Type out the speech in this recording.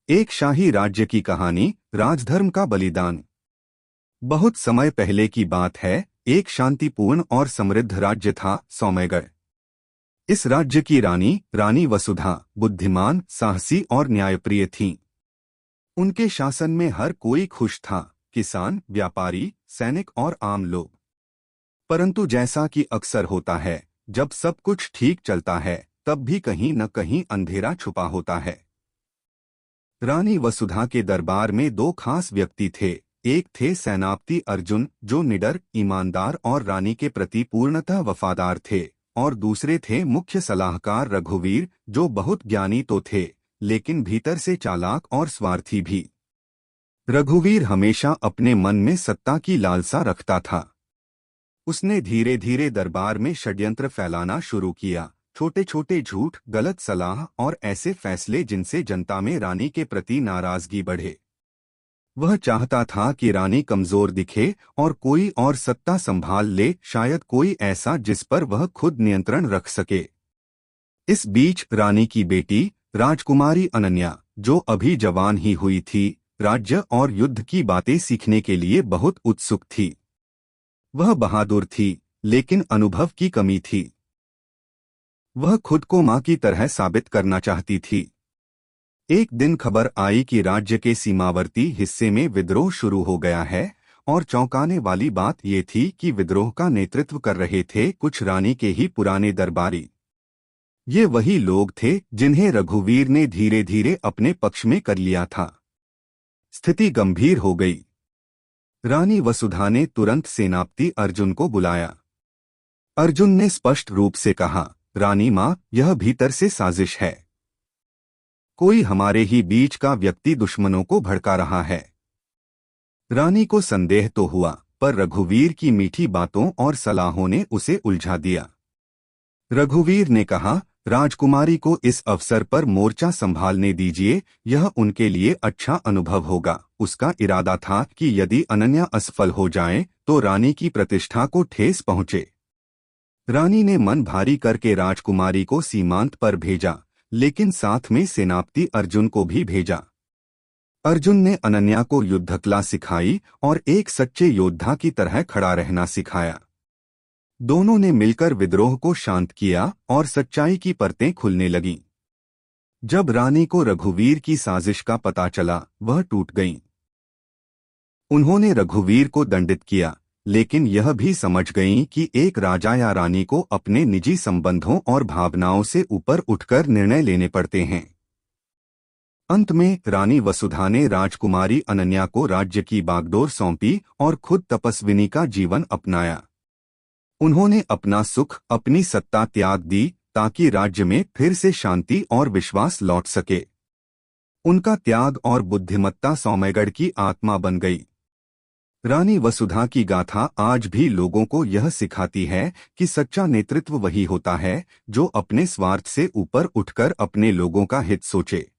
एक शाही राज्य की कहानी, राजधर्म का बलिदान। बहुत समय पहले की बात है। एक शांतिपूर्ण और समृद्ध राज्य था, सौम्यगढ़। इस राज्य की रानी रानी वसुधा बुद्धिमान, साहसी और न्यायप्रिय थीं। उनके शासन में हर कोई खुश था, किसान, व्यापारी, सैनिक और आम लोग। परंतु जैसा कि अक्सर होता है, जब सब कुछ ठीक चलता है, तब भी कहीं न कहीं अंधेरा छुपा होता है। रानी वसुधा के दरबार में दो खास व्यक्ति थे। एक थे सेनापति अर्जुन, जो निडर, ईमानदार और रानी के प्रति पूर्णतः वफादार थे, और दूसरे थे मुख्य सलाहकार रघुवीर, जो बहुत ज्ञानी तो थे, लेकिन भीतर से चालाक और स्वार्थी भी। रघुवीर हमेशा अपने मन में सत्ता की लालसा रखता था। उसने धीरे धीरे दरबार में षड्यंत्र फैलाना शुरू किया। छोटे छोटे झूठ, गलत सलाह और ऐसे फैसले जिनसे जनता में रानी के प्रति नाराजगी बढ़े। वह चाहता था कि रानी कमजोर दिखे और कोई और सत्ता संभाल ले, शायद कोई ऐसा जिस पर वह खुद नियंत्रण रख सके। इस बीच रानी की बेटी राजकुमारी अनन्या, जो अभी जवान ही हुई थी, राज्य और युद्ध की बातें सीखने के लिए बहुत उत्सुक थी। वह बहादुर थी, लेकिन अनुभव की कमी थी। वह खुद को मां की तरह साबित करना चाहती थी। एक दिन खबर आई कि राज्य के सीमावर्ती हिस्से में विद्रोह शुरू हो गया है, और चौंकाने वाली बात ये थी कि विद्रोह का नेतृत्व कर रहे थे कुछ रानी के ही पुराने दरबारी। ये वही लोग थे जिन्हें रघुवीर ने धीरे धीरे अपने पक्ष में कर लिया था। स्थिति गंभीर हो गई। रानी वसुधा ने तुरंत सेनापति अर्जुन को बुलाया। अर्जुन ने स्पष्ट रूप से कहा, रानी मां, यह भीतर से साजिश है। कोई हमारे ही बीच का व्यक्ति दुश्मनों को भड़का रहा है। रानी को संदेह तो हुआ, पर रघुवीर की मीठी बातों और सलाहों ने उसे उलझा दिया। रघुवीर ने कहा, राजकुमारी को इस अवसर पर मोर्चा संभालने दीजिए, यह उनके लिए अच्छा अनुभव होगा। उसका इरादा था कि यदि अनन्या असफल हो जाए तो रानी की प्रतिष्ठा को ठेस पहुंचे। रानी ने मन भारी करके राजकुमारी को सीमांत पर भेजा, लेकिन साथ में सेनापति अर्जुन को भी भेजा। अर्जुन ने अनन्या को युद्धकला सिखाई और एक सच्चे योद्धा की तरह खड़ा रहना सिखाया। दोनों ने मिलकर विद्रोह को शांत किया और सच्चाई की परतें खुलने लगीं। जब रानी को रघुवीर की साजिश का पता चला, वह टूट गईं। उन्होंने रघुवीर को दंडित किया, लेकिन यह भी समझ गईं कि एक राजा या रानी को अपने निजी संबंधों और भावनाओं से ऊपर उठकर निर्णय लेने पड़ते हैं। अंत में रानी वसुधा ने राजकुमारी अनन्या को राज्य की बागडोर सौंपी और खुद तपस्विनी का जीवन अपनाया। उन्होंने अपना सुख, अपनी सत्ता त्याग दी, ताकि राज्य में फिर से शांति और विश्वास लौट सके। उनका त्याग और बुद्धिमत्ता सौम्यगढ़ की आत्मा बन गई। रानी वसुधा की गाथा आज भी लोगों को यह सिखाती है कि सच्चा नेतृत्व वही होता है जो अपने स्वार्थ से ऊपर उठकर अपने लोगों का हित सोचे।